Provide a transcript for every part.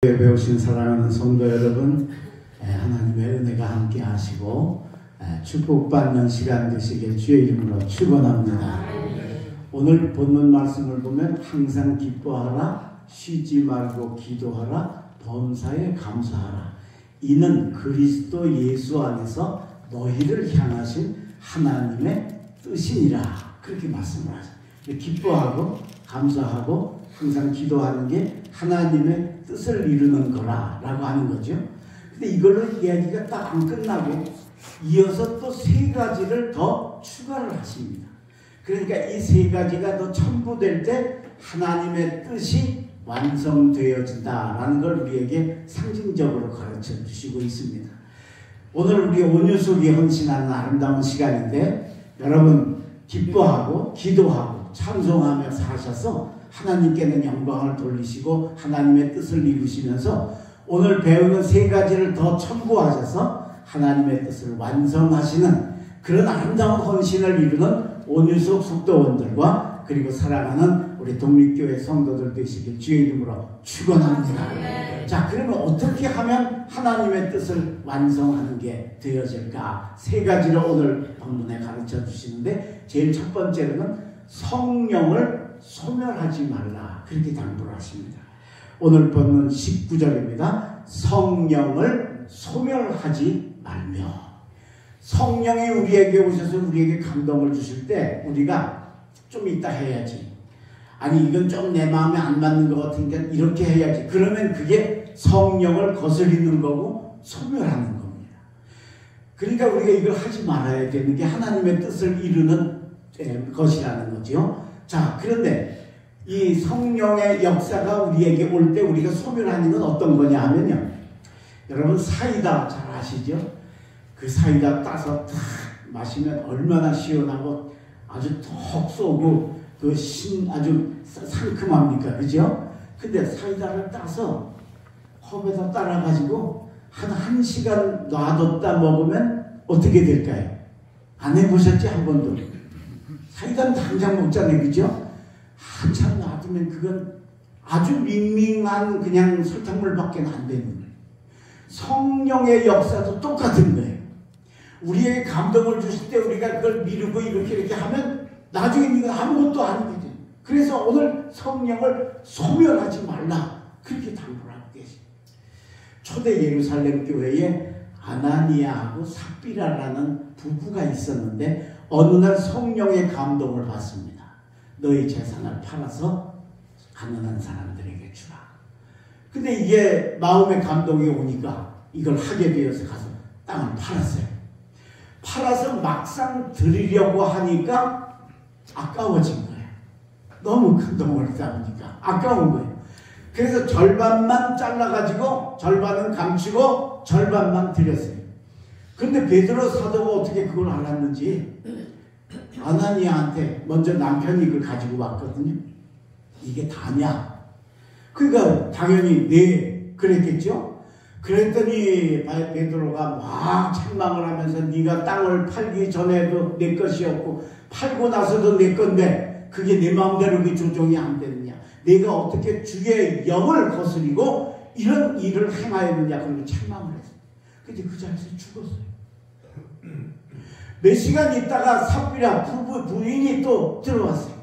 배우신 사랑하는 성도 여러분, 하나님의 은혜가 함께 하시고 축복받는 시간 되시길 주의 이름으로 축원합니다. 오늘 본문 말씀을 보면 항상 기뻐하라, 쉬지 말고 기도하라, 범사에 감사하라. 이는 그리스도 예수 안에서 너희를 향하신 하나님의 뜻이니라. 그렇게 말씀을 하죠. 기뻐하고 감사하고 항상 기도하는 게 하나님의 뜻을 이루는 거라고 하는 거죠. 근데 이걸로 이야기가 딱 안 끝나고 이어서 또 세 가지를 더 추가를 하십니다. 그러니까 이 세 가지가 더 첨부될 때 하나님의 뜻이 완성되어진다라는 걸 우리에게 상징적으로 가르쳐 주시고 있습니다. 오늘 우리 온유속이 헌신하는 아름다운 시간인데, 여러분 기뻐하고 기도하고 찬송하며 사셔서 하나님께는 영광을 돌리시고 하나님의 뜻을 이루시면서 오늘 배우는 세 가지를 더 첨부하셔서 하나님의 뜻을 완성하시는 그런 아름다운 헌신을 이루는 온유속 속도원들과 그리고 사랑하는 우리 독립교회 성도들 되시길 주의 이름으로 축원합니다. 자, 그러면 어떻게 하면 하나님의 뜻을 완성하는 게 되어질까? 세 가지를 오늘 본문에 가르쳐 주시는데, 제일 첫 번째로는 성령을 소멸하지 말라, 그렇게 당부를 하십니다. 오늘 본문 19절입니다. 성령을 소멸하지 말며. 성령이 우리에게 오셔서 우리에게 감동을 주실 때 우리가 좀 이따 해야지, 아니 이건 좀 내 마음에 안 맞는 것 같으니까 이렇게 해야지, 그러면 그게 성령을 거스리는 거고 소멸하는 겁니다. 그러니까 우리가 이걸 하지 말아야 되는 게 하나님의 뜻을 이루는 것이라는 거죠. 자, 그런데 이 성령의 역사가 우리에게 올 때 우리가 소멸하는 건 어떤 거냐 하면요, 여러분 사이다 잘 아시죠? 그 사이다 따서 탁 마시면 얼마나 시원하고 아주 톡 쏘고 아주 상큼합니까? 그죠? 근데 사이다를 따서 컵에다 따라가지고 한 시간 놔뒀다 먹으면 어떻게 될까요? 안 해보셨지? 한 번도? 사이다는 당장 먹잖아요. 그죠? 한참 놔두면 그건 아주 밍밍한 그냥 설탕물밖에 안 되는 거예요. 성령의 역사도 똑같은 거예요. 우리에게 감동을 주실 때 우리가 그걸 미루고 이렇게 하면 나중에 이건 아무것도 아니게 돼요. 그래서 오늘 성령을 소멸하지 말라, 그렇게 당부를 하고 계십니다. 초대 예루살렘 교회에 아나니아하고 삽비라라는 부부가 있었는데 어느 날 성령의 감동을 받습니다. 너희 재산을 팔아서 가난한 사람들에게 주라. 근데 이게 마음의 감동이 오니까 이걸 하게 되어서 가서 땅을 팔았어요. 팔아서 막상 드리려고 하니까 아까워진 거예요. 너무 큰 돈을 쌓으니까 아까운 거예요. 그래서 절반만 잘라가지고 절반은 감추고 절반만 드렸어요. 근데 베드로 사도가 어떻게 그걸 알았는지 아나니아한테 먼저 남편이 그걸 가지고 왔거든요. 이게 다냐? 그러니까 당연히 네 그랬겠죠. 그랬더니 베드로가 막 책망을 하면서 네가 땅을 팔기 전에도 내 것이었고 팔고 나서도 내 건데 그게 내 마음대로 그 조정이 안 되느냐? 내가 어떻게 주의 영을 거스리고 이런 일을 행하였느냐? 그런 책망을 했어요. 근데 그 자리에서 죽었어요. 몇 시간 있다가 삽비라 부인이 또 들어왔어요.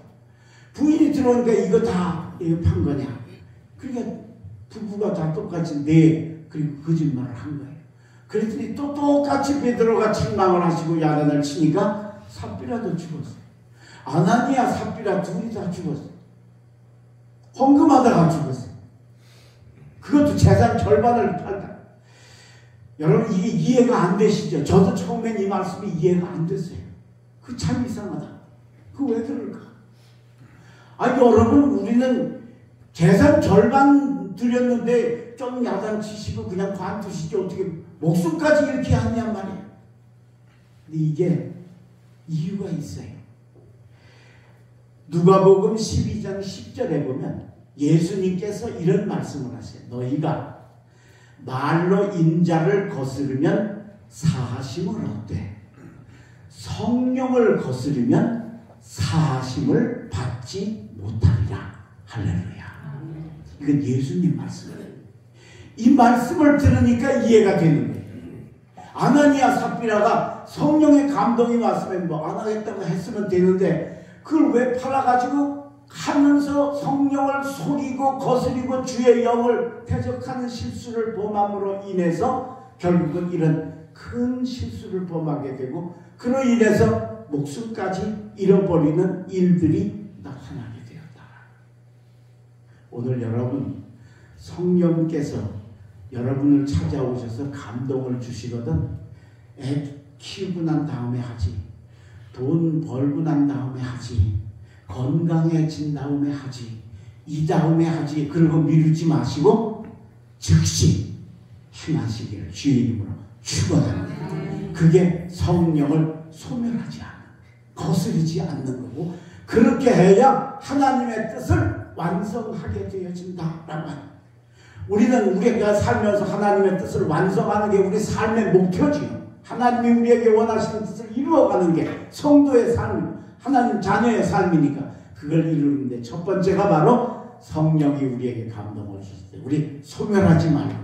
부인이 들어오니까 이거 다 판 거냐? 그러니까 부부가 다 똑같이 그리고 거짓말을 한 거예요. 그랬더니 또 똑같이 베드로가 책망을 하시고 야단을 치니까 삽비라도 죽었어요. 아나니아 삽비라 둘이 다 죽었어요. 헌금하다가 죽었어요. 그것도 재산 절반을 팔다. 여러분 이게 이해가 안 되시죠? 저도 처음엔 이 말씀이 이해가 안 됐어요. 그 참 이상하다. 그 왜 그럴까? 아니 여러분, 우리는 재산 절반 드렸는데 좀 야단치시고 그냥 관두시지 어떻게 목숨까지 이렇게 하냔 말이에요. 근데 이게 이유가 있어요. 누가복음 12장 10절에 보면 예수님께서 이런 말씀을 하세요. 너희가 말로 인자를 거스르면 사하심을 얻되 성령을 거스르면 사하심을 받지 못하리라. 할렐루야. 이건 예수님 말씀이에요. 이 말씀을 들으니까 이해가 되는 거예요. 아나니아 삽비라가 성령의 감동이 왔으면 뭐 안 하겠다고 했으면 되는데 그걸 왜 팔아가지고 하면서 성령을 속이고 거스리고 주의 영을 대적하는 실수를 범함으로 인해서 결국은 이런 큰 실수를 범하게 되고 그로 인해서 목숨까지 잃어버리는 일들이 나타나게 되었다. 오늘 여러분 성령께서 여러분을 찾아오셔서 감동을 주시거든 애 키우고 난 다음에 하지, 돈 벌고 난 다음에 하지, 건강해진 다음에 하지, 이 다음에 하지, 그리고 미루지 마시고 즉시 행하시기를 주의 이름으로 축원합니다. 그게 성령을 소멸하지 않는, 거스르지 않는 거고 그렇게 해야 하나님의 뜻을 완성하게 되어진다라고 합니다. 우리는 우리가 살면서 하나님의 뜻을 완성하는 게 우리 삶의 목표지요. 하나님이 우리에게 원하시는 뜻을 이루어가는 게 성도의 삶, 하나님 자녀의 삶이니까 그걸 이루는데 첫 번째가 바로 성령이 우리에게 감동을 주실 때 우리 소멸하지 말고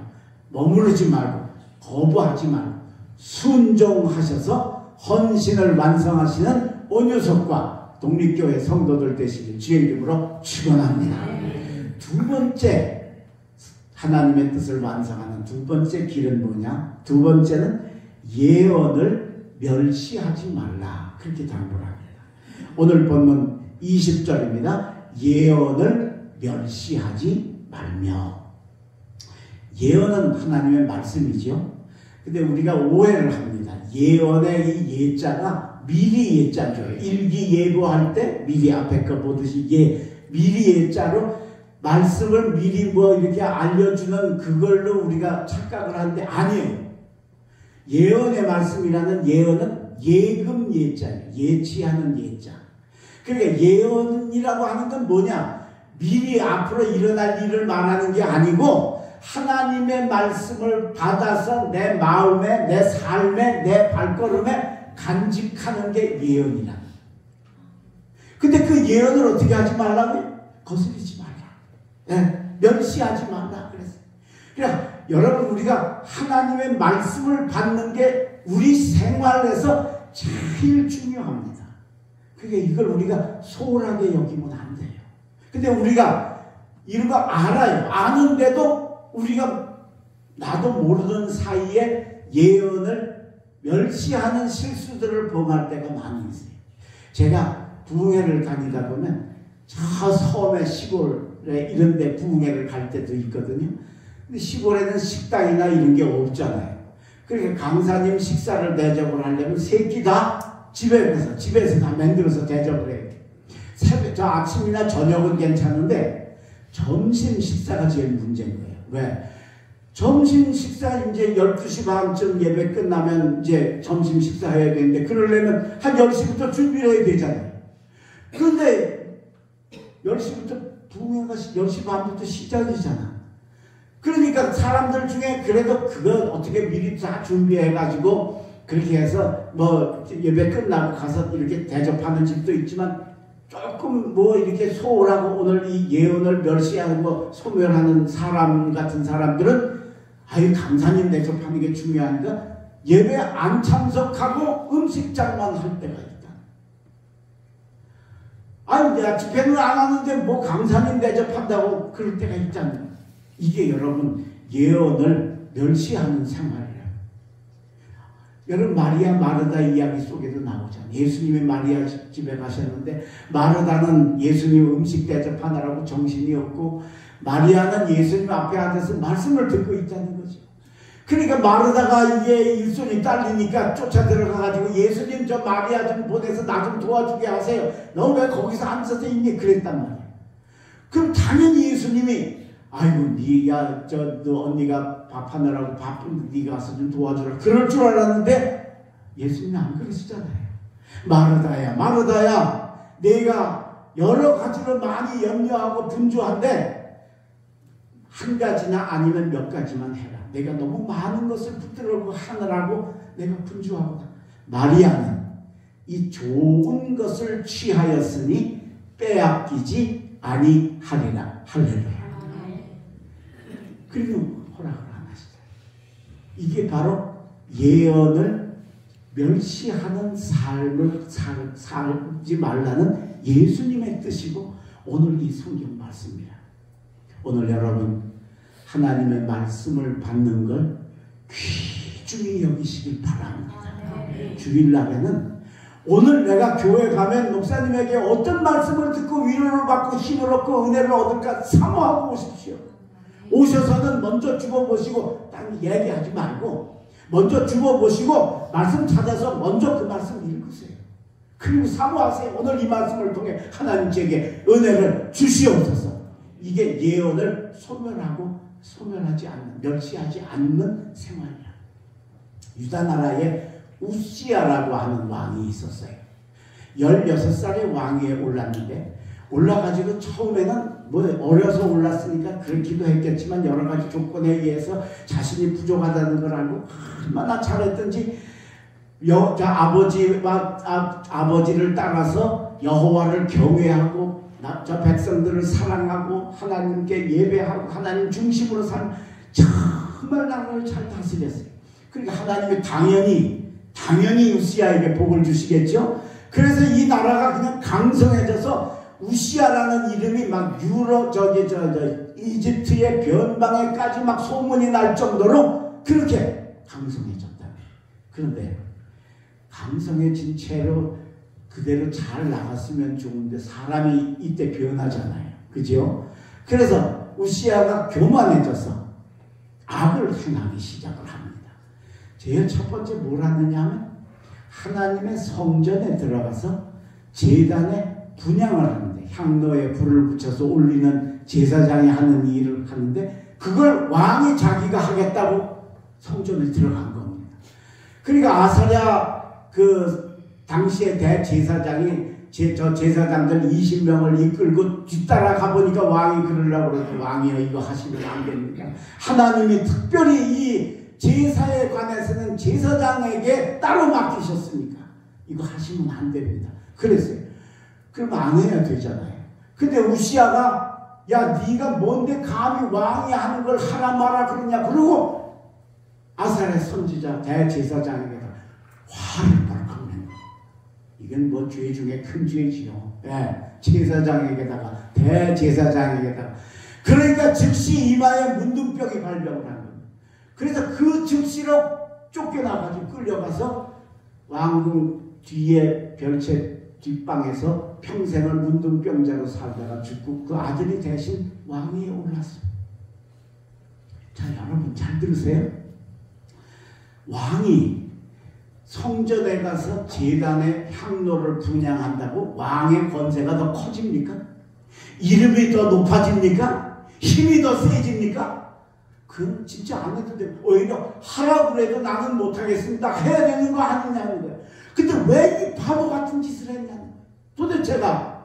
머무르지 말고 거부하지 말고 순종하셔서 헌신을 완성하시는 온유석과 독립교회 성도들 되시길 주의 이름으로 축원합니다. 두 번째 하나님의 뜻을 완성하는 두 번째 길은 뭐냐? 두 번째는 예언을 멸시하지 말라. 그렇게 당부를 합니다. 오늘 본문 20절입니다. 예언을 멸시하지 말며. 예언은 하나님의 말씀이죠. 근데 우리가 오해를 합니다. 예언의 이 예자가 미리 예자죠. 일기예보할 때 미리 앞에 거 보듯이 미리 예자로 말씀을 미리 뭐 이렇게 알려주는 그걸로 우리가 착각을 하는데 아니에요. 예언의 말씀이라는 예언은 예금 예자예요. 예치하는 예자. 그러니까 예언이라고 하는 건 뭐냐? 미리 앞으로 일어날 일을 말하는 게 아니고 하나님의 말씀을 받아서 내 마음에, 내 삶에, 내 발걸음에 간직하는 게 예언이라. 근데 그 예언을 어떻게 하지 말라고요? 거스르지 말라. 네, 멸시하지 말라 그랬어요. 그러니까 여러분 우리가 하나님의 말씀을 받는 게 우리 생활에서 제일 중요합니다. 그러니까 이걸 우리가 소홀하게 여기면 안 돼요. 근데 우리가 이런 거 알아요. 아는데도 우리가 나도 모르는 사이에 예언을 멸시하는 실수들을 범할 때가 많이 있어요. 제가 부흥회를 다니다 보면 저 섬의 시골에 이런 데 부흥회를 갈 때도 있거든요. 근데 시골에는 식당이나 이런 게 없잖아요. 그러니까 강사님 식사를 대접을 하려면 세 끼 다 집에서 다 만들어서 대접을 해요. 저 아침이나 저녁은 괜찮은데 점심 식사가 제일 문제인 거예요. 왜? 점심 식사 이제 12시 반쯤 예배 끝나면 이제 점심 식사 해야 되는데 그러려면 한 10시부터 준비를 해야 되잖아요. 그런데 10시부터 부흥회가 10시 반부터 시작이잖아. 그러니까 사람들 중에 그래도 그거 어떻게 미리 다 준비해가지고 그렇게 해서 뭐 예배 끝나고 가서 이렇게 대접하는 집도 있지만 조금 뭐 이렇게 소홀하고 오늘 이 예언을 멸시하고 소멸하는 사람 같은 사람들은 아유 강사님 대접하는 게 중요하니까 예배 안 참석하고 음식장만 할 때가 있다. 아유 내가 집회는 안 하는데 뭐 강사님 대접한다고 그럴 때가 있잖아요. 이게 여러분 예언을 멸시하는 생활이에요. 여러분 마리아 마르다 이야기 속에도 나오잖아요. 예수님이 마리아 집에 가셨는데 마르다는 예수님 음식 대접하느라고 정신이 없고 마리아는 예수님 앞에 앉아서 말씀을 듣고 있다는 거죠. 그러니까 마르다가 이게 일손이 딸리니까 쫓아 들어가가지고 예수님 저 마리아 좀 보내서 나 좀 도와주게 하세요. 너 왜 거기서 앉아서 있니? 그랬단 말이에요. 그럼 당연히 예수님이 아이고 너 언니가 밥하느라고 바쁜데 네가 가서 좀 도와주라 그럴 줄 알았는데 예수님이 안 그러시잖아요. 마르다야 내가 여러 가지로 많이 염려하고 분주한데 한 가지나 아니면 몇 가지만 해라. 내가 너무 많은 것을 붙들고 하느라고 내가 분주하구나. 마리아는 이 좋은 것을 취하였으니 빼앗기지 아니하리라. 할렐루야. 그리고 안 하시잖아요. 이게 바로 예언을 멸시하는 삶을 살지 말라는 예수님의 뜻이고 오늘 이 성경 말씀입니다. 오늘 여러분 하나님의 말씀을 받는 걸 귀중히 여기시길 바랍니다. 주일날에는 오늘 내가 교회 가면 목사님에게 어떤 말씀을 듣고 위로를 받고 힘을 얻고 은혜를 얻을까 사모하고 오십시오. 오셔서는 먼저 죽어보시고 딱 얘기하지 말고 먼저 죽어보시고 말씀 찾아서 먼저 그 말씀 읽으세요. 그리고 사모하세요. 오늘 이 말씀을 통해 하나님 제게 은혜를 주시옵소서. 이게 예언을 소멸하지 않는, 멸시하지 않는 생활이야. 유다 나라에 우시야라고 하는 왕이 있었어요. 16살의 왕위에 올랐는데 올라가지고 처음에는 뭐 어려서 올랐으니까 그렇기도 했겠지만 여러 가지 조건에 의해서 자신이 부족하다는 걸 알고 얼마나 잘했든지 아버지를 따라서 여호와를 경외하고 저 백성들을 사랑하고 하나님께 예배하고 하나님 중심으로 사는 정말 나라를 잘 다스렸어요. 그러니까 하나님이 당연히 우시야에게 복을 주시겠죠. 그래서 이 나라가 그냥 강성해져서 우시야라는 이름이 막 이집트의 변방에까지 막 소문이 날 정도로 그렇게 강성해졌다. 그런데 강성해진 채로 그대로 잘 나갔으면 좋은데 사람이 이때 변하잖아요. 그죠? 그래서 우시야가 교만해져서 악을 행하기 시작을 합니다. 제일 첫 번째 뭘 하느냐 하면 하나님의 성전에 들어가서 제단에 분향을 하는데 향로에 불을 붙여서 올리는 제사장이 하는 일을 하는데 그걸 왕이 자기가 하겠다고 성전에 들어간 겁니다. 그러니까 아사랴 당시의 대제사장이 저 제사장들 20명을 이끌고 뒤따라 가보니까 왕이 그러려고 그러더니 왕이여 이거 하시면 안 됩니다. 하나님이 특별히 이 제사에 관해서는 제사장에게 따로 맡기셨으니까 이거 하시면 안 됩니다. 그랬어요. 그럼 안 해야 되잖아요. 근데 우시야가 야 네가 뭔데 감히 왕이 하는 걸 하라 마라 그러냐 그러고 아사랴 선지자 대제사장에게 화를 벌컥 낸 거예요. 이건 뭐 죄 중에 큰 죄지요. 제사장에게다가 대제사장에게다가 그러니까 즉시 이마에 문둥병이 발병을 한 겁니다. 그래서 그 즉시로 쫓겨나가지고 끌려가서 왕궁 뒤에 별채 뒷방에서 평생을 문둥병자로 살다가 죽고 그 아들이 대신 왕위에 올랐어요. 자 여러분 잘 들으세요. 왕이 성전에 가서 제단에 향로를 분향한다고 왕의 권세가 더 커집니까? 이름이 더 높아집니까? 힘이 더 세집니까? 그건 진짜 안 해도 돼. 오히려 하라고 그래도 나는 못하겠습니다. 해야 되는 거 아니냐는 거예요. 근데 왜 이 바보 같은 짓을 했냐는 거예요. 도대체가.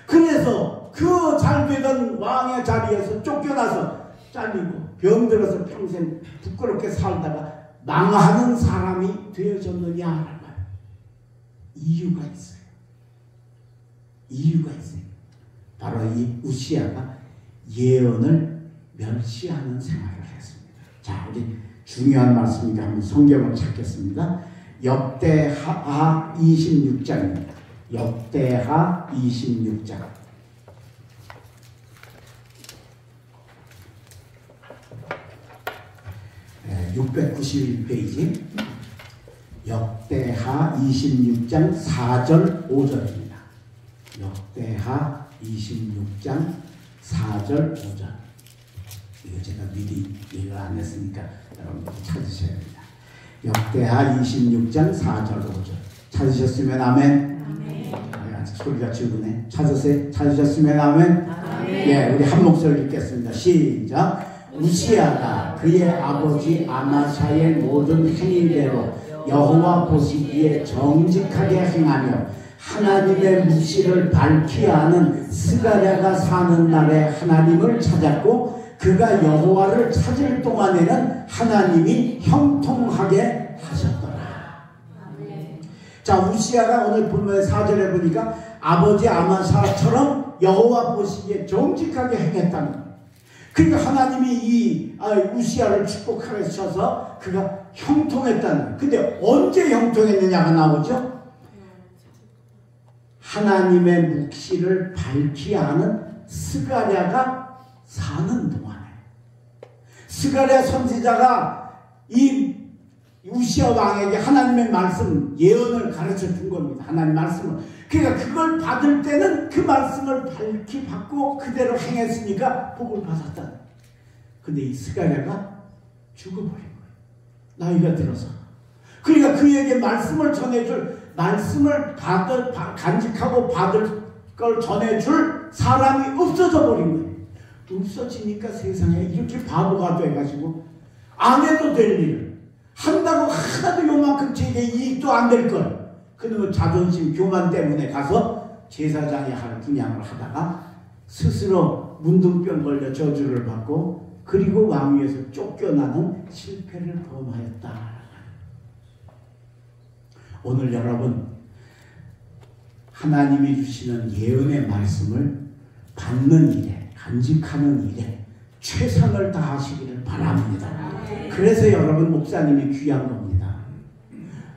그래서 그 잘되던 왕의 자리에서 쫓겨나서 잘리고 병들어서 평생 부끄럽게 살다가 망하는 사람이 되어졌느냐라는 거예요. 이유가 있어요. 이유가 있어요. 바로 이 우시야가 예언을 멸시하는 생활을 했습니다. 자, 우리 중요한 말씀이니까 한번 성경을 찾겠습니다. 역대하 26장입니다. 역대하 26장. 691페이지 역대하 26장 4절 5절입니다. 역대하 26장 4절 5절. 이거 제가 미리 얘기를 안 했으니까 여러분들 찾으셔야 됩니다. 역대하 26장 4절 5절. 찾으셨으면 아멘. 소리가 줄구네. 찾으셨으면 아멘. 예, 우리 한 목소리 읽겠습니다. 시작. 우시야가 그의 아버지 아마샤의 모든 행위대로 여호와 보시기에 정직하게 행하며 하나님의 묵시를 밝히 아는 스가랴가 사는 날에 하나님을 찾았고 그가 여호와를 찾을 동안에는 하나님이 형통하게 하셨더라. 자, 우시야가 오늘 본문의 4절에 보니까 아버지 아마샤처럼 여호와 보시기에 정직하게 행했다는 거예요. 그러니까 하나님이 이 우시야를 축복하셔서 그가 형통했다는 거예요. 근데 언제 형통했느냐가 나오죠? 하나님의 묵시를 밝히 아는 스가랴가 사는 동안에 스가랴 선지자가 이 우시야 왕에게 하나님의 말씀, 예언을 가르쳐 준 겁니다. 하나님 말씀을. 그러니까 그걸 받을 때는 그 말씀을 밝히 받고 그대로 행했으니까 복을 받았다. 근데 이 스가랴가 죽어버린 거예요. 나이가 들어서. 그러니까 그에게 말씀을 전해줄, 말씀을 간직하고 받을 걸 전해줄 사람이 없어져 버린 거예요. 없어지니까 세상에 이렇게 바보가 돼가지고 안 해도 될 일을 한다고 하나도 요만큼 제게 이익도 안 될 걸. 그놈의 자존심 교만 때문에 가서 제사장이 할 분양을 하다가 스스로 문둥병 걸려 저주를 받고 그리고 왕위에서 쫓겨나는 실패를 범하였다. 오늘 여러분 하나님이 주시는 예언의 말씀을 받는 일에, 간직하는 일에 최선을 다하시기를 바랍니다. 그래서 여러분 목사님이 귀한 겁니다.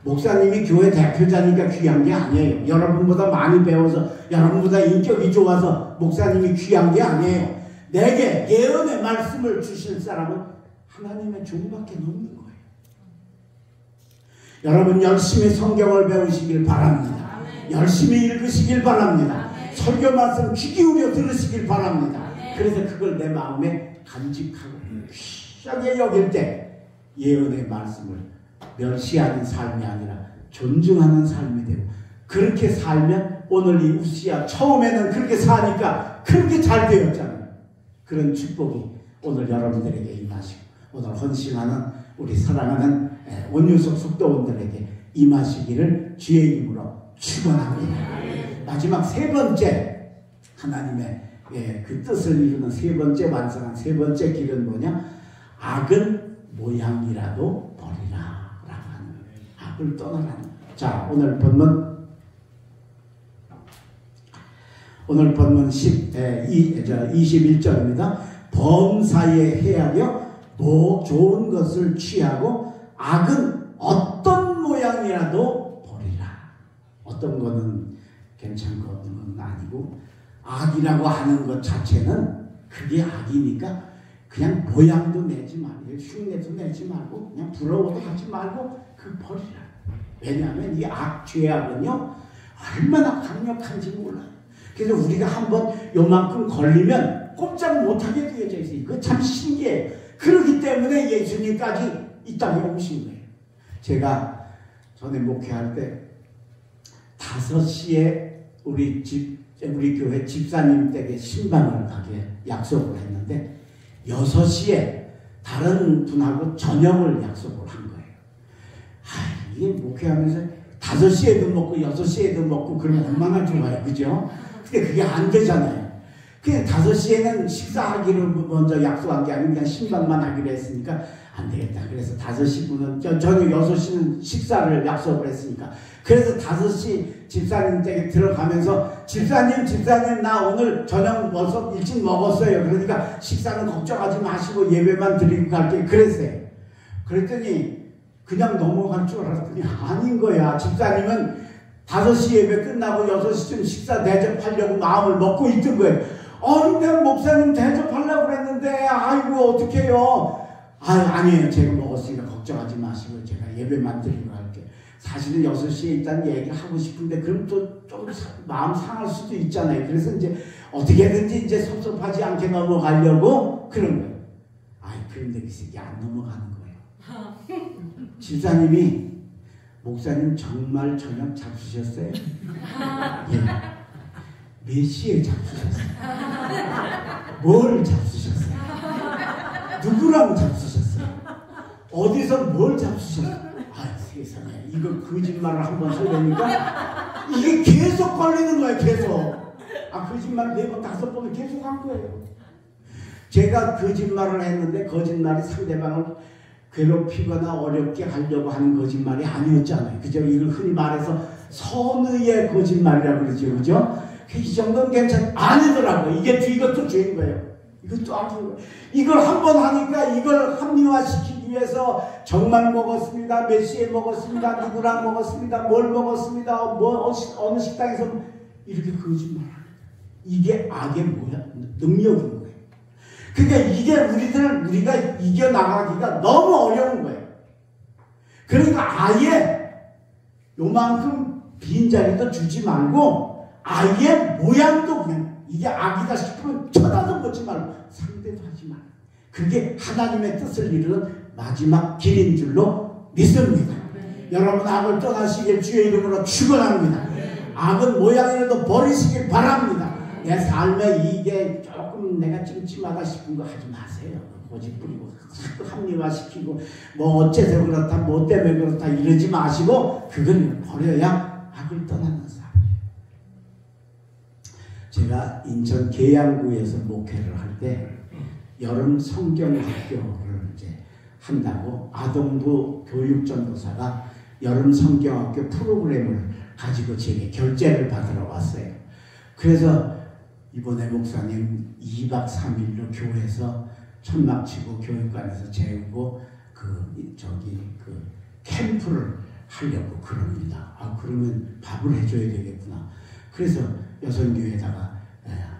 목사님이 교회 대표자니까 귀한 게 아니에요. 여러분보다 많이 배워서 여러분보다 인격이 좋아서 목사님이 귀한 게 아니에요. 내게 예언의 말씀을 주실 사람은 하나님의 종밖에 없는 거예요. 여러분 열심히 성경을 배우시길 바랍니다. 열심히 읽으시길 바랍니다. 설교 말씀 귀 기울여 들으시길 바랍니다. 그래서 그걸 내 마음에 간직하고 귀하게 여길 때 예언의 말씀을 멸시하는 삶이 아니라 존중하는 삶이 되고 그렇게 살면 오늘 이 우시야 처음에는 그렇게 사니까 그렇게 잘 되었잖아요. 그런 축복이 오늘 여러분들에게 임하시고 오늘 헌신하는 우리 사랑하는 온유석 속도원들에게 임하시기를 주의 이름으로 축원합니다. 마지막 세 번째 하나님의 그 뜻을 이루는 세 번째 완성한 세 번째 길은 뭐냐? 악은 모양이라도 버리라 라고 하는 거예요. 악을 떠나라는 거예요. 자, 오늘 본문 21절입니다. 범사에 헤아려 좋은 것을 취하고 악은 어떤 모양이라도 버리라. 어떤 거는 괜찮고 어떤 건 아니고 악이라고 하는 것 자체는 그게 악이니까 그냥 모양도 내지 말고 흉내도 내지 말고 그냥 부러워도 하지 말고 그 버리라. 왜냐하면 이 죄악은요 얼마나 강력한지 몰라요. 그래서 우리가 한번 요만큼 걸리면 꼼짝 못하게 되어져 있어요. 이거 참 신기해요. 그렇기 때문에 예수님까지 이 땅에 오신 거예요. 제가 전에 목회할 때 5시에 우리 교회 집사님 댁에 신방을 가게 약속을 했는데 6시에 다른 분하고 저녁을 약속을 한 거예요. 이게 목회하면서 5시에도 먹고 6시에도 먹고 그러면 얼마나 좋아요. 그죠? 근데 그게 안 되잖아요. 그냥 5시에는 식사하기로 먼저 약속한 게 아니고 그냥 신방만 하기로 했으니까 안 되겠다. 그래서 5시분은 저녁 6시는 식사를 약속을 했으니까 그래서 5시 집사님 댁에 들어가면서 집사님 나 오늘 저녁 벌써 일찍 먹었어요. 그러니까 식사는 걱정하지 마시고 예배만 드리고 갈게요. 그랬어요. 그랬더니 그냥 넘어갈 줄 알았더니 아닌 거야. 집사님은 5시 예배 끝나고 6시쯤 식사 대접하려고 마음을 먹고 있던 거예요. 내가 목사님 대접하려고 그랬는데 아이고 어떡해요. 아니에요. 제가 먹었으니까 걱정하지 마시고 제가 예배만 드리고 갈게요. 사실은 6시에 일단 얘기하고 싶은데 그럼 또 좀 마음 상할 수도 있잖아요. 그래서 이제 어떻게든지 이제 섭섭하지 않게 넘어가려고 그런 거예요. 그런데 그 새끼 안 넘어가는 거예요. 집사님이 목사님 정말 저녁 잡수셨어요? 예. 몇 시에 잡수셨어요? 뭘 잡수셨어요? 누구랑 잡수셨어요? 어디서 뭘 잡수셨어요? 세상에 이거 거짓말을 한번 하려니까 이게 계속 걸리는 거예요. 계속 거짓말 4번 5번을 계속 한 거예요. 제가 거짓말을 했는데 거짓말이 상대방을 괴롭히거나 어렵게 하려고 하는 거짓말이 아니었잖아요. 그죠? 이걸 흔히 말해서 선의의 거짓말이라고 그러죠. 그죠? 이 정도는 괜찮 아니더라고요. 이것도 죄인 거예요. 이것도 아픈 거예요. 이걸 한 번 하니까 이걸 합리화시키기 위해서 정말 먹었습니다. 몇 시에 먹었습니다. 누구랑 먹었습니다. 뭘 먹었습니다. 어느 식당에서 이렇게 거짓말을 합니다. 이게 악의 능력인 거예요. 그러니까 이게 우리가 이겨나가기가 너무 어려운 거예요. 그러니까 아예 요만큼 빈자리도 주지 말고 아예 모양도 그냥 이게 악이다 싶으면 쳐다도 보지 말고 상대도 하지 말고 그게 하나님의 뜻을 이루는 마지막 길인 줄로 믿습니다. 여러분 악을 떠나시길 주의 이름으로 축원합니다. 악은 모양이라도 버리시길 바랍니다. 내 삶에 이게 조금 내가 찜찜하다 싶은 거 하지 마세요. 고집 부리고 자꾸 합리화시키고 뭐 어째서 그렇다 뭐 때문에 그렇다 이러지 마시고 그걸 버려야 악을 떠나는 삶이에요. 제가 인천 계양구에서 목회를 할 때 여름 성경학교를 이제 한다고 아동부 교육전도사가 여름 성경학교 프로그램을 가지고 제게 결제를 받으러 왔어요. 그래서 이번에 목사님 2박 3일로 교회에서 천막 치고 교육관에서 재우고 그 캠프를 하려고 그럽니다. 아 그러면 밥을 해줘야 되겠구나. 그래서 여성교회에다가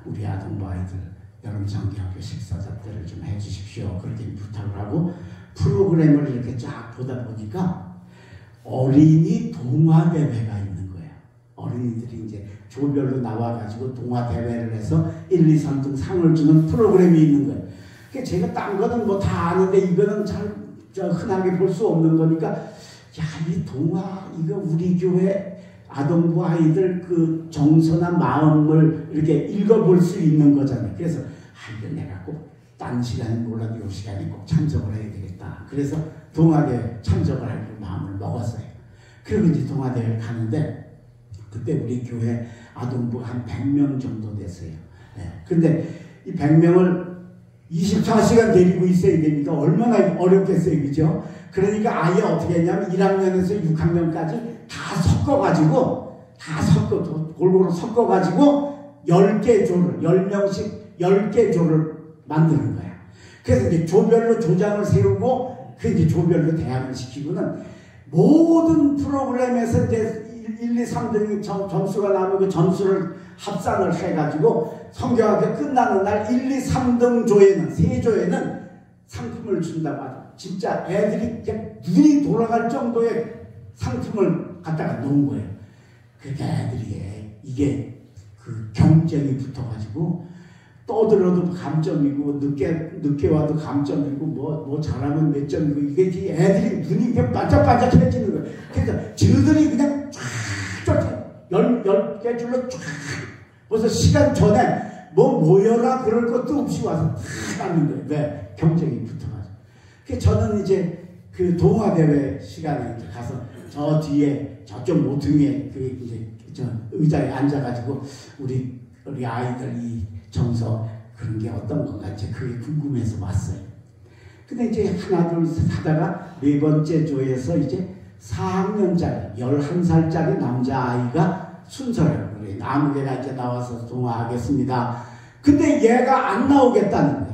우리 아동부 아이들 여름 성경학교 식사 접대를 좀 해주십시오. 그렇게 부탁을 하고 프로그램을 이렇게 쫙 보다 보니까 어린이 동화대회가 있는 거예요. 어린이들이 이제 조별로 나와가지고 동화대회를 해서 1, 2, 3등 상을 주는 프로그램이 있는 거예요. 그러니까 제가 딴 거는 뭐 다 아는데 이거는 잘 흔하게 볼 수 없는 거니까 야, 이 동화 이거 우리 교회 아동부 아이들 그 정서나 마음을 이렇게 읽어볼 수 있는 거잖아요. 그래서 이거 내가 꼭 딴 시간에 몰라도 이 시간에 꼭 참석을 해야 되겠다. 그래서 동화대회 참석을 할 마음을 먹었어요. 그리고 이제 동화대회를 가는데 그때 우리 교회 아동부 한 100명 정도 됐어요. 근데 이 100명을 24시간 데리고 있어야 되니까 얼마나 어렵겠어요. 그죠? 그러니까 아예 어떻게 했냐면 1학년에서 6학년까지 다 섞어가지고 골고루 섞어가지고 10개 조를 10명씩 10개 조를 만드는 거야. 그래서 이제 조별로 조장을 세우고 그 이제 조별로 대항을 시키고는 모든 프로그램에서 이제 1, 2, 3등이 점수가 나오면 그 점수를 합산을 해가지고 성경학교 끝나는 날 1, 2, 3등 조에는 세 조에는 상품을 준다고 하죠. 진짜 애들이 그냥 눈이 돌아갈 정도의 상품을 갖다가 놓은 거예요. 그러니까 애들이 이게 그 경쟁이 붙어가지고 떠들어도 감점이고 늦게 와도 감점이고 뭐 잘하면 몇 점이고 이게 애들이 눈이 그냥 반짝반짝해지는 거예요. 그래서 저들이 그냥 쫙 10개 줄로 쫙 벌써 시간 전에 뭐 모여라 그럴 것도 없이 와서 다 하는 거예요. 왜? 경쟁이 붙어가지고. 그래서 저는 이제 그 동화대회 시간에 이제 가서 저 뒤에 저쪽 모퉁이에 그 이제 저 의자에 앉아가지고 우리 아이들 이 정서 그런 게 어떤 건가 이제 그게 궁금해서 왔어요. 근데 이제 하나 둘 셋 하다가 네 번째 조에서 이제 4학년짜리 11살짜리 남자아이가 순서를 우리 아무개가 이제 나와서 동화하겠습니다. 근데 얘가 안 나오겠다는 거예요.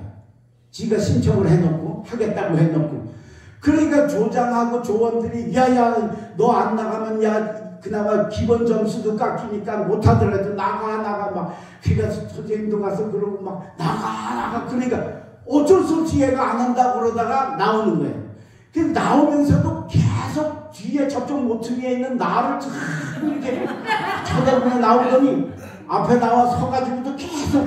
지가 신청을 해놓고 하겠다고 해놓고 그러니까 조장하고 조원들이 야야 너 안 나가면 야 그나마 기본 점수도 깎이니까 못하더라도 나가 막 그러니까 선생님도 가서 그러고 막 나가 그러니까 어쩔 수 없이 얘가 안 한다고 그러다가 나오는 거예요. 근데 나오면서도 계속 뒤에 저쪽 모퉁이에 있는 나를 자꾸 이렇게 쳐다보며 나오더니 앞에 나와 서가지고도 계속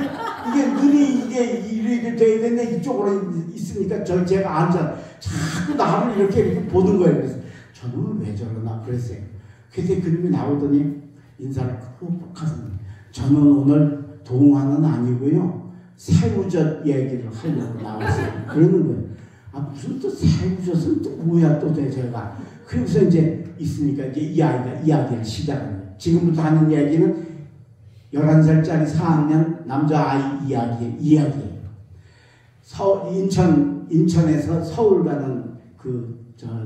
이게 눈이 이게 이렇게 돼야 되는데 이쪽으로 있으니까 제가 앉아 자꾸 나를 이렇게 보는 거예요. 그래서 저는 왜 저러나 그랬어요. 그때 그림이 나오더니 인사를 푹 하더니 저는 오늘 동화는 아니고요 새우젓 얘기를 하려고 나왔어요. 그러는 거예요. 아 무슨 또 새우젓은 또 뭐야 또 제가 그래서 이제 있으니까 이제 이 아이가 이야기를 시작하는 거예요. 지금부터 하는 이야기는 11살짜리 4학년 남자아이 이야기예요. 인천에서 서울 가는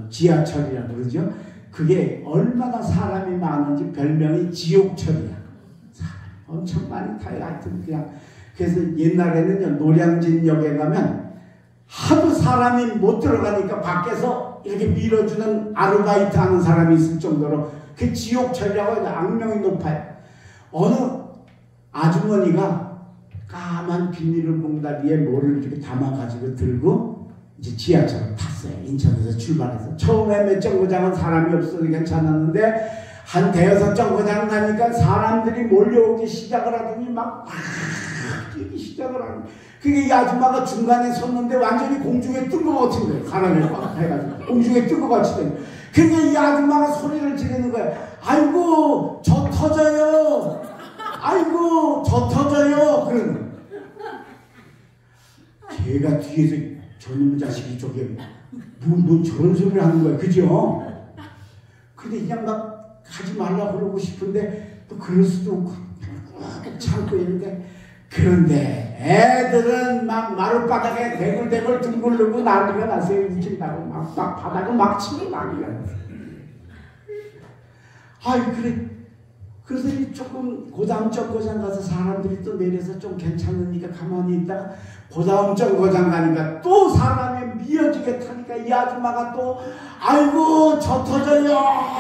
지하철이라고 그러죠. 그게 얼마나 사람이 많은지 별명이 지옥철이야. 사람이 엄청 많이 타요. 하여튼 그냥 그래서 옛날에는요, 노량진역에 가면 하도 사람이 못 들어가니까 밖에서 이렇게 밀어주는 아르바이트 하는 사람이 있을 정도로 그 지옥철이라고 악명이 높아요. 어느 아주머니가 까만 비닐을 봉다리에 뭐를 이렇게 담아가지고 들고 이제 지하철을 탔어요. 인천에서 출발해서. 처음에 몇 정거장은 사람이 없어서 괜찮았는데 한 대여섯 정거장 가니까 사람들이 몰려오기 시작을 하더니 막 뛰기 시작을 하는. 그게 이 아줌마가 중간에 섰는데 완전히 공중에 뜬 것 같은 거예요. 사람이 막 해가지고 공중에 뜬 것 같이 된 거예요. 그러니까 이 아줌마가 소리를 지르는 거예요. 아이고 저 터져요. 아이고 저 터져요. 그러는 거예요. 걔가 뒤에서 저놈의 자식이 저게 뭐 저런 소리를 하는 거야. 그죠? 근데 그냥 막 하지 말라고 그러고 싶은데 또 그럴 수도 없고 참고 있는데, 그런데 애들은 막 마룻바닥에 대굴대굴 둥글르고 난리가 났어요. 웃긴다고 막 바닥을 막 치고 난리가 났어요. 아이 그래. 그래서 조금 고다음 정거장 가서 사람들이 또 내려서 좀 괜찮으니까 가만히 있다가 고다음 정거장 가니까 또 사람이 미어지게 타니까 이 아줌마가 또 아이고 저 터져요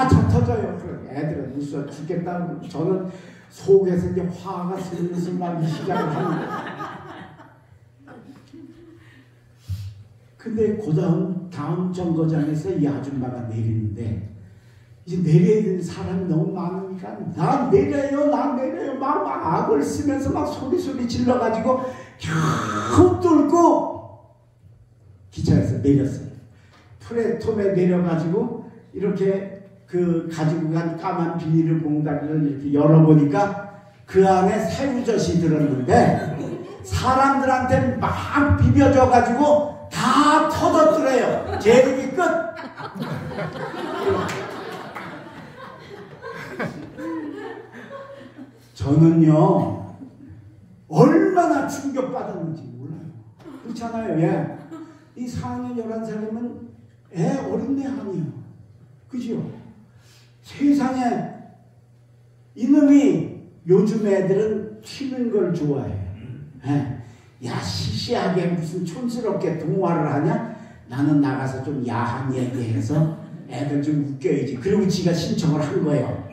저 터져요. 애들은 웃어 죽겠다고. 저는 속에서 이제 화가 슬슬 나기 시작을 하는 거예요. 근데 다음 정거장에서 이 아줌마가 내리는데 이제 내려야 되는 사람이 너무 많으니까 나 내려요 막 악을 쓰면서 막 소리 질러가지고 겨우 뚫고 기차에서 내렸어요. 플랫폼에 내려가지고 이렇게 그 가지고 간 까만 비닐을 봉다리를 이렇게 열어보니까 그 안에 새우젓이 들었는데 사람들한테 막 비벼져가지고 다 터졌더래요. 재력이 끝. 저는요 얼마나 충격받았는지 몰라요. 그렇잖아요. 예. 이 4학년 11살이면 애 어린애 아니에요. 그죠? 세상에 이놈이 요즘 애들은 튀는 걸 좋아해요. 예. 야 시시하게 무슨 촌스럽게 동화를 하냐? 나는 나가서 좀 야한 얘기해서 애들 좀 웃겨야지. 그리고 지가 신청을 한 거예요.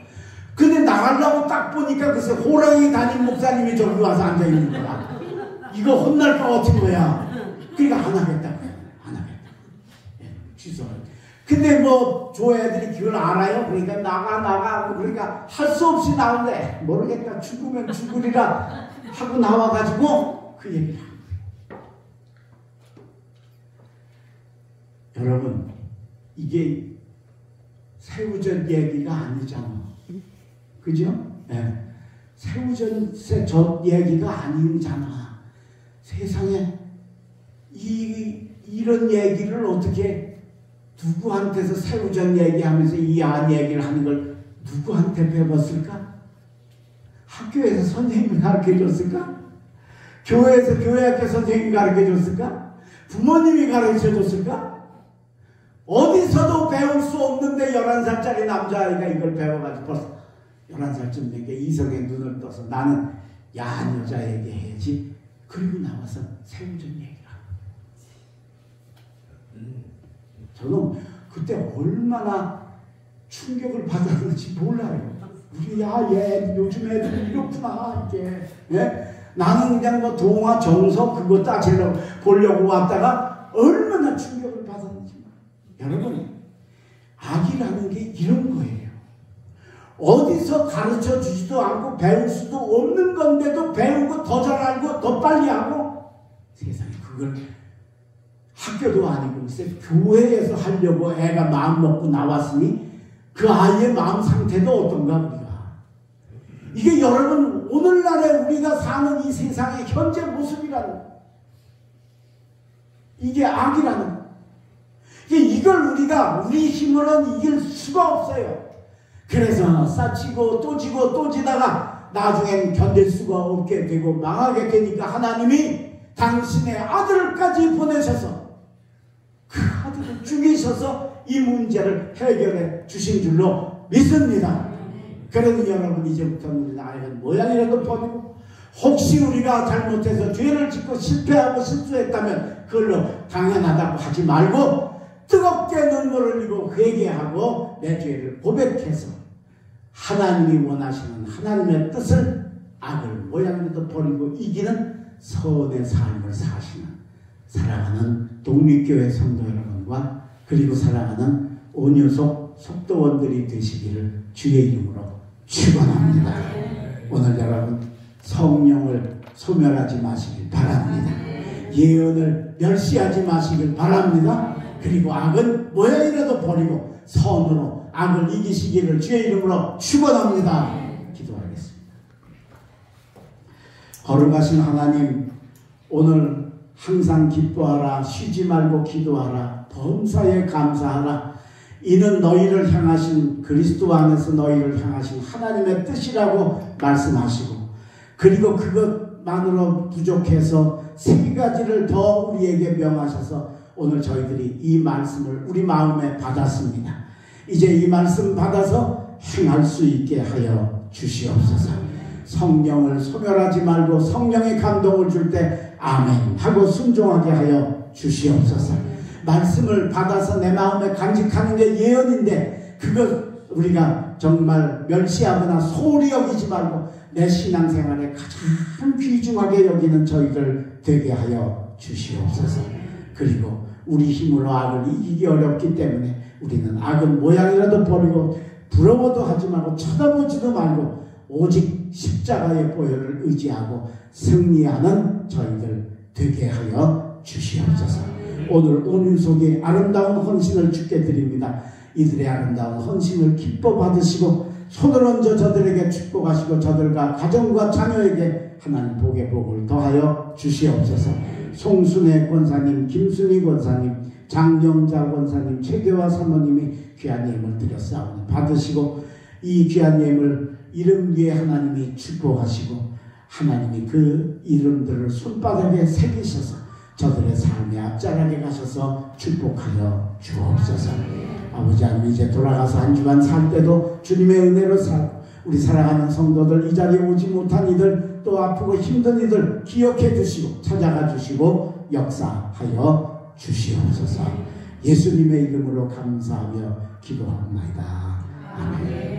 근데 나가려고 딱 보니까 글쎄 호랑이 담임 목사님이 저기 와서 앉아있는 거야. 이거 혼날 거 같은 거야. 그러니까 안 하겠다고요. 안 하겠다. 예, 취소를. 근데 뭐 저 애들이 그걸 알아요. 그러니까 나가 그러니까 할 수 없이 나오는데 모르겠다. 죽으면 죽으리라 하고 나와가지고 그 얘기를 하는 거예요. 여러분 이게 새우젓 얘기가 아니잖아. 그죠? 네. 새우젓 얘기가 아니잖아. 세상에 이런 얘기를 어떻게 누구한테서 새우젓 얘기하면서 이 야한 얘기를 하는 걸 누구한테 배웠을까? 학교에서 선생님이 가르쳐줬을까? 교회에서 교회학교 선생님이 가르쳐줬을까? 부모님이 가르쳐줬을까? 어디서도 배울 수 없는데 11살짜리 남자아이가 이걸 배워가지고 벌써 11살쯤 된 게 이성의 눈을 떠서 나는 야한 여자에게 해야지. 그리고 나와서 새우젓 얘기를 하고. 저는 그때 얼마나 충격을 받았는지 몰라요. 우리 얘 요즘 애들이 이렇구나 이게. 예? 나는 그냥 뭐 동화 정서 그거 따지려고 보려고 왔다가 얼마나 충격을 받았는지. 여러분 악이라는 게 이런 거예요. 어디서 가르쳐 주지도 않고 배울 수도 없는 건데도 배우고 더 잘 알고 더 빨리 하고, 세상에 그걸 학교도 아니고 교회에서 하려고 애가 마음 먹고 나왔으니 그 아이의 마음 상태도 어떤가 우리가. 이게 여러분 오늘날에 우리가 사는 이 세상의 현재 모습이라는, 이게 악이라는, 이걸 우리가 우리 힘으로는 이길 수가 없어요. 그래서 쌓치고 또 지고 또 지다가 나중엔 견딜 수가 없게 되고 망하게 되니까 하나님이 당신의 아들까지 보내셔서 그 아들을 죽이셔서 이 문제를 해결해 주신 줄로 믿습니다. 그러니 여러분 이제부터는 아이는 모양이라도 버리고 혹시 우리가 잘못해서 죄를 짓고 실패하고 실수했다면 그걸로 당연하다고 하지 말고 뜨겁게 눈물을 흘리고 회개하고 내 죄를 고백해서 하나님이 원하시는 하나님의 뜻을 악을 모양으로도 버리고 이기는 선의 삶을 사시는 사랑하는 독립교회 성도 여러분과 그리고 사랑하는 온유속 속도원들이 되시기를 주의 이름으로 축원합니다. 오늘 여러분 성령을 소멸하지 마시길 바랍니다. 예언을 멸시하지 마시길 바랍니다. 그리고 악은 모양이라도 버리고 선으로 악을 이기시기를 주의 이름으로 축원합니다. 기도하겠습니다. 거룩하신 하나님, 오늘 항상 기뻐하라, 쉬지 말고 기도하라, 범사에 감사하라. 이는 너희를 향하신 그리스도 안에서 너희를 향하신 하나님의 뜻이라고 말씀하시고, 그리고 그것만으로 부족해서 세 가지를 더 우리에게 명하셔서 오늘 저희들이 이 말씀을 우리 마음에 받았습니다. 이제 이 말씀 받아서 행할 수 있게 하여 주시옵소서. 성령을 소멸하지 말고 성령의 감동을 줄 때 아멘 하고 순종하게 하여 주시옵소서. 말씀을 받아서 내 마음에 간직하는 게 예언인데 그것 우리가 정말 멸시하거나 소홀히 여기지 말고 내 신앙생활에 가장 귀중하게 여기는 저희들 되게 하여 주시옵소서. 그리고 우리 힘으로 악을 이기기 어렵기 때문에 우리는 악은 모양이라도 버리고 부러워도 하지 말고 쳐다보지도 말고 오직 십자가의 보혈을 의지하고 승리하는 저희들 되게 하여 주시옵소서. 오늘 온유속의 아름다운 헌신을 주께 드립니다. 이들의 아름다운 헌신을 기뻐 받으시고 손을 얹어 저들에게 축복하시고 저들과 가정과 자녀에게 하나님 복의 복을 더하여 주시옵소서. 송순애 권사님, 김순희 권사님, 장영자 권사님, 최계화 사모님이 귀한 예물을 드렸사오니 받으시고 이 귀한 예물 이름 위에 하나님이 축복하시고 하나님이 그 이름들을 손바닥에 새기셔서 저들의 삶의 앞자락에 가셔서 축복하여 주옵소서. 아버지 하나님, 이제 돌아가서 한 주간 살 때도 주님의 은혜로 살고 우리 사랑하는 성도들, 이 자리에 오지 못한 이들, 또 아프고 힘든 이들 기억해 주시고 찾아가 주시고 역사하여 주시옵소서. 예수님의 이름으로 감사하며 기도합니다. 아멘.